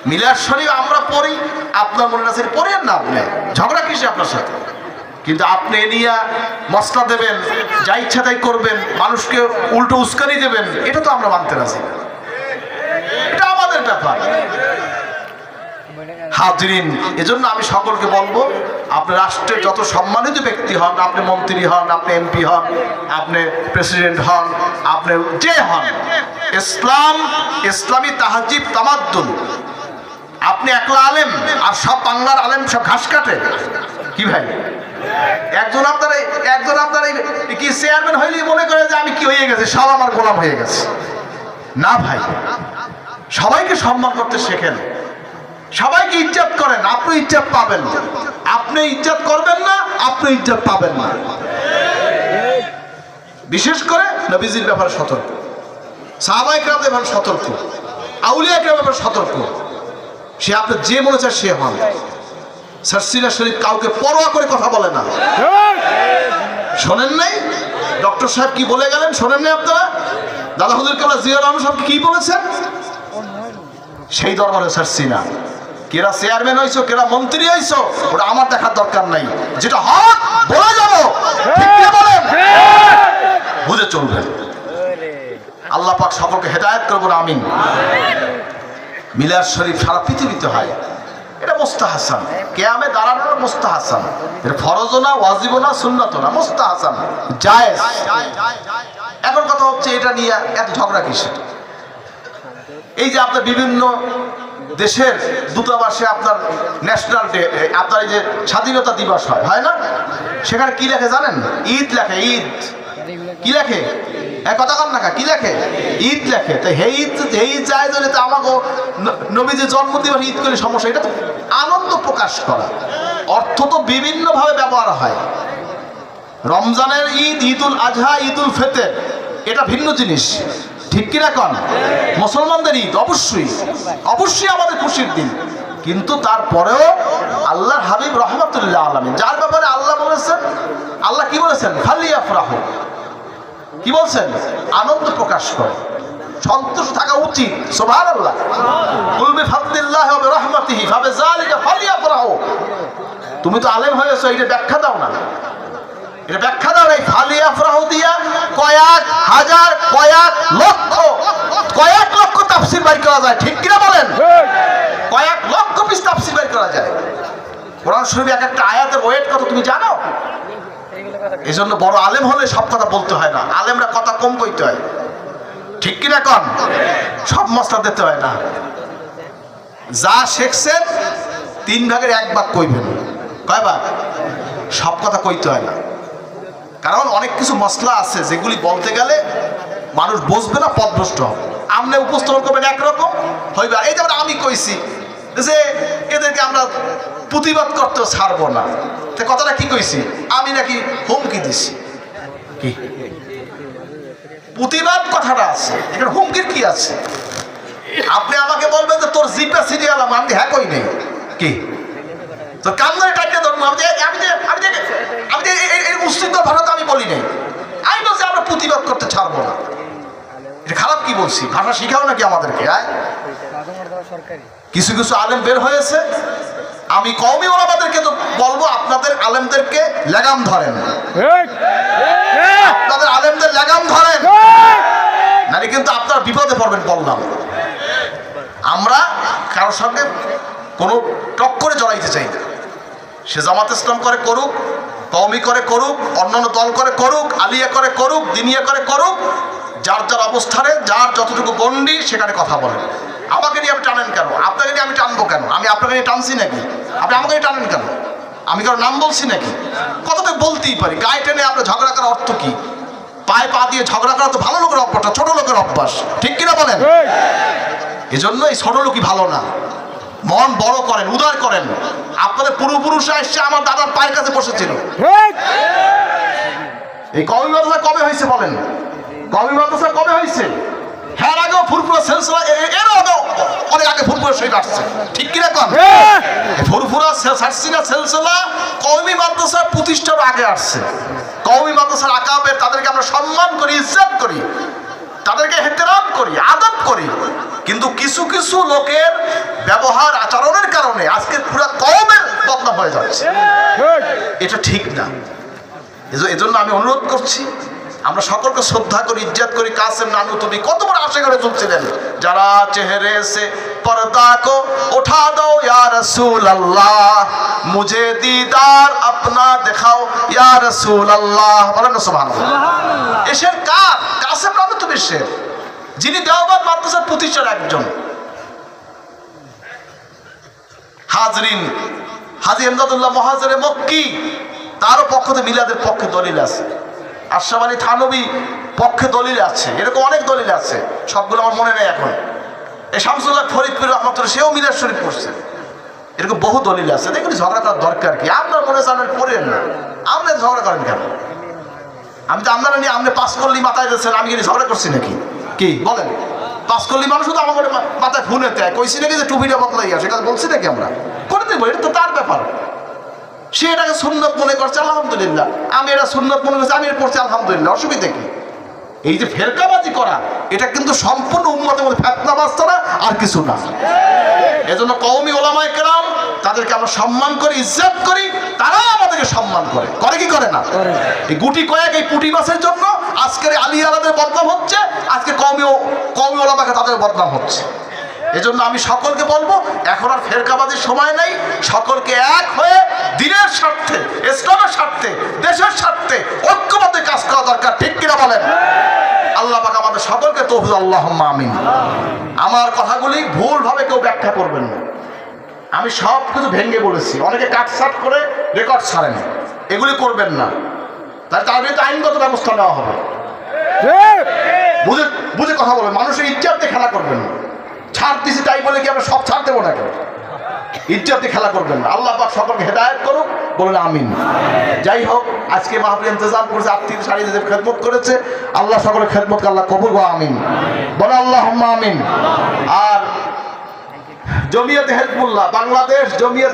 মিলাদ শরীফ আমরা পড়ি, আপনার মনে আছে পড়েন না, আপনি ঝগড়া কিসে আপনার সাথে? কিন্তু আপনি নিয়ে মশলা দেবেন, যা ইচ্ছা তাই করবেন, মানুষকে উল্টো উস্কানি দেবেন, এটা তো আমরা মানতে রাজি না। এটা আমাদের ব্যাপার। হাজরিন, এজন্য আমি সকলকে বলবো, আপনি রাষ্ট্রের যত সম্মানিত ব্যক্তি হন, আপনি মন্ত্রী হন, আপনি এমপি হন, আপনি প্রেসিডেন্ট হন, আপনি যে হন, ইসলাম, ইসলামী তাহাজিব তামাদ্দুন, আপনি একলা আলেম আর সব বাংলার আলেম সব ঘাস কাটে কি ভাই? একজন আপনার কি চেয়ারম্যান হইলেই মনে করে যে আমি কি হয়ে গেছে, সব আমার গোলাম হয়ে গেছে। না ভাই, সবাইকে সম্মান করতে শেখেন, সবাইকে ইজ্জত করেন, আপনি ইজ্জত পাবেন। আপনি ইজ্জত করবেন না, আপনি ইজ্জত পাবেন না। বিশেষ করে নবীজির ব্যাপারে সতর্ক, সাহাবায়ে কেরামের ব্যাপারে সতর্ক, আউলিয়া কেরামের ব্যাপারে সতর্ক। সে আপনার যে মনে চায় সে হন। সারসিনা শরীফ কাউকে পরোয়া করে কথা বলে না। শোনেন নাই ডক্টর সাহেব কি বলে গেলেন? শোনেন নাই আপনারা? দাদা হুজুর কেবলা জিয়া রহমান সাহেব কি বলেছেন? সেই দরবারে সারসিনা, কেরা চেয়ারম্যান হইছো, কেরা মন্ত্রী হইছো, ওটা আমার দেখার দরকার নাই। যেটা হক বলে যাবো, ঠিক কি বলেন? বুঝে চলবেন। আল্লাহ পাক সকলকে হেদায়েত করবেন, আমিন। মিলাদ শরীফ সারা পৃথিবীতে হয়, এটা মুস্তাহাসান, কিয়ামে দাঁড়ানোর মুস্তাহাসান, এটা ফরজও না, ওয়াজিবও না, সুন্নাতও না, মুস্তাহাসান, জায়েজ। এখন কথা হচ্ছে এটা নিয়ে এত ঝগড়া কিসের? এই যে আপনার বিভিন্ন দেশের দূতাবাসে আপনার ন্যাশনাল ডে, আপনার এই যে স্বাধীনতা দিবস হয় না, সেখানে কি লেখে জানেন? ঈদ লেখে। ঈদ কি লেখে? কথা কন না, কি লেখে? ঈদ লেখে। তো হে ঈদ যায় ধরে তো আমাকে নবীজির জন্মদিবস ঈদ করে সমস্যা? এটা তো আনন্দ প্রকাশ করা, অর্থ তো বিভিন্নভাবে ব্যবহার হয়। রমজানের ঈদ, ঈদুল আজহা, ঈদুল ফিতর, এটা ভিন্ন জিনিস, ঠিক কিনা কন? মুসলমানদের ঈদ অবশ্যই অবশ্যই আমাদের খুশির দিন, কিন্তু তারপরেও আল্লাহর হাবিব রহমাতুল্লাহ আলামিন, যার ব্যাপারে আল্লাহ বলেছেন, আল্লাহ কি বলেছেন? ফালিয়াফরাহু, কি বলছেন? আনন্দ প্রকাশ করে, সন্তুষ্ট থাকা উচিত। সুবহানাল্লাহ। কুল বিফাদলিল্লাহি ওয়া বিরহমাতিহি ফাবিযালিকা ফালিয়াফরাহু। তুমি তো আলেম হয়েছো, এটা ব্যাখ্যা দাও না, এটা ব্যাখ্যা দাও নাই। ফালিয়াফরাহু দিয়া কয়েক হাজার, কয়েক লক্ষ তাফসীর বের করা যায়, ঠিক কিনা বলেন? কয়েক লক্ষ পিস তাফসীর বের করা যায়। কোরআন শরীফে এক একটা আয়াতের ওয়েট কত তুমি জানো? এই জন্য বড় আলেম হলে সব কথা বলতে হয় না, আলেমরা কথা কম কইতে হয়, ঠিক কিনা কন? সব মশলা দিতে হয় না। যা শিখছেন 3 ভাগের 1 ভাগ কইবেন। কয় ভাগ? সব কথা কইতে হয় না, কারণ অনেক কিছু মশলা আছে যেগুলি বলতে গেলে মানুষ বুঝবে না, পথভ্রষ্ট হবে। আপনি উপস্থাপন করবেন একরকম হইবে। এই যেমন আমি কইছি যে এদেরকে আমরা প্রতিবাদ করতে ছাড়বো না, কথাটা কি কইছি? আমি নাকি হুমকি দিছি? কি প্রতিবাদ কথাটা আছে, এখানে হুমকির কি আছে? আপনি আমাকে বলবেন যে তোর জিপটা সিরিয়াল, আমি হ্যাঁ কই নেই, কি তোর কামড়ে টাইটে ধরবো? আমি এই উচ্ছৃঙ্খল ভাষা তো আমি বলি নাই, আমি বলছি আমরা প্রতিবাদ করতে ছাড়বো না। এটা খারাপ কি বলছি? ভাষা শিখাও নাকি আমাদেরকে? কিছু কিছু আলেম বের হয়েছে, আমি কওমি ওলামাদেরকে তো বলবো আপনাদের আলেমদেরকে লাগাম ধরেন, আপনাদের আলেমদের লাগাম ধরেন, নাকি কিন্তু আপনারা বিপদে পড়বেন। বললাম আমরা কারোর সঙ্গে কোনো টক্করে জড়াইতে চাই না। সে জামাত ইসলাম করে করুক, কওমি করে করুক, অন্যান্য দল করে করুক, আলিয়া করে করুক, দিনিয়া করে করুক, যার যার অবস্থানে যার যতটুকু গণ্ডি সেখানে কথা বলেন। আমাকে নিয়ে আপনি টানেন কেন? আপনাকে নিয়ে আমি টানবো কেন? আমি আপনাকে নিয়ে টানছি নাকি? আপনি আমাকে নিয়ে টানেন কেন? আমি কারো নাম বলছি নাকি? কথাটা বলতেই পারি। গায়ে টেনে আপনার ঝগড়া করার অর্থ কি? পায়ে পা দিয়ে ঝগড়া করা তো ভালো লোকের অভ্যাস, ছোট লোকের অভ্যাস, ঠিক কিনা বলেন? এজন্য এই ছোট লোকই ভালো না। মন বড় করেন, উদার করেন। আপনাদের পূর্বপুরুষরা এসে আমার দাদার পায়ের কাছে বসেছিল। এই কওমি মাদ্রাসা কবে হয়েছে বলেন? কওমি মাদ্রাসা কবে হয়েছে? হ্যাঁ, আগেও ফুরফুরা সিলসিলা, এর আগেও অনেক আগে ফুরফুরা শহীদ আসছে, ঠিক কিনা কন? ফুরফুরা সারসিনা সিলসিলা কওমি মাদ্রাসা প্রতিষ্ঠার আগে আসছে। কওমি মাদ্রাসার আকাবের, তাদেরকে আমরা সম্মান করি, ইজ্জত করি, তাদেরকে ইহতিরাম করি, আদব করি। কিন্তু কিছু কিছু লোকের ব্যবহার আচরণের কারণে আজকে পুরো কওমের বদনাম হয়ে যাচ্ছে, এটা ঠিক না। এজন্য আমি অনুরোধ করছি, আমরা সকলকে শ্রদ্ধা করি, ইজ্জত করি। কাসেম নানু তুমি কত বড় আশা করে চলছিলেন, যারা চেহারে সে পর্দা কো উঠা দাও ইয়া রাসূল আল্লাহ, মুঝে দিদার আপনা দেখাও ইয়া রাসূল আল্লাহ। বলেন না সুবহানাল্লাহ। এসের কার? কাসেম নানু তুমি সে, যিনি দেওবন্দ মাদ্রাসার প্রতিষ্ঠার একজন। হাজরিন, হাজী ইমদাদুল্লাহ মুহাজিরে মক্কি, তারও পক্ষে মিলাদের পক্ষে দলিল আছে। আশরাফ আলী থানবী পক্ষে দলিল আছে, এরকম অনেক দলিল আছে, সবগুলো আমার মনে নেই এখন। এই শামসুল্লাহ ফরিদপুর রহমতুল্লাহ, সেও মিলাদ শরীফ পড়ছে। এরকম বহু দলিল আছে। দেখুন ঝগড়া করার দরকার কি? আপনার মনে হচ্ছে আপনার পড়েন না, আপনি ঝগড়া করেন কেন? আমি তো আপনারা নিয়ে আপনি পাঁচ কল্লি মাথায় দিচ্ছেন, আমি কি ঝগড়া করছি নাকি? কি বলেন? পাঁচ কল্লি মানুষ তো আমার মাথায় ফোনে দেয়, কইছি নাকি যে টুপিটা বদলাইয়া, সেটা বলছি নাকি? আমরা করে দেবো, এটা তো তার ব্যাপার। সে এটাকে সুন্নত মনে করছে, আলহামদুলিল্লাহ। আমি এটা সুন্নত মনে করছি, আমি এটা পড়ছি, আলহামদুলিল্লাহ। অসুবিধা কি? এই যে ফেরকাবাজি করা, এটা কিন্তু সম্পূর্ণ উম্মতের মধ্যে ফিতনাবাজ ছাড়া আর কিছু না। এজন্য কওমি উলামায়ে কেরাম, তাদেরকে আমরা সম্মান করি, ইজ্জত করি, তারা আমাদেরকে সম্মান করে। করে কি করে না? এই গুটি কয়েক এই পুঁটি মাছের জন্য আজকের আলী আলাদের বদনাম হচ্ছে, আজকে কওমি উলামাকে তাদের বদনাম হচ্ছে। এজন্য আমি সকলকে বলবো, এখন আর ফেরকাবাজির সময় নেই। সকলকে এক হয়ে দিনের স্বার্থে, ইসলামের স্বার্থে, দেশের স্বার্থে ঐক্যবদ্ধ কাজ করা দরকার। ঠিক কিনা বলেন? আল্লাহ পাক আমাদের সকলকে তৌফিক, আল্লাহুম্মা আমিন। আমার কথাগুলি ভুলভাবে কেউ ব্যাখ্যা করবেন না। আমি সব কিছু ভেঙে বলেছি, অনেকে কাটছাট করে রেকর্ড ছাড়েন, এগুলি করবেন না। তাহলে তার বিরুদ্ধে আইনগত ব্যবস্থা নেওয়া হবে। বুঝে বুঝে কথা বলবেন, মানুষের ইজ্জত দিয়ে খেলা করবেন না। ছাড় দিছি তাই বলে কি আমরা সব ছাড় দেবো নাকি? ইজ্জতে খেলা করবেন না। আল্লাহ পাক সকলকে হেদায়েত করুক, বলেন আমিন। যাই হোক, আজকে মাহফিল ইন্তজাম করেছে, আত্মীয় সারি যে খেদমত করেছে, আল্লাহ সকলের খেদমতকে আল্লাহ কবুল করুন, আমিন। বলে আল্লাহুম্মা আমিন। আর জমিয়তে হিজবুল্লাহ বাংলাদেশ, জমিয়ত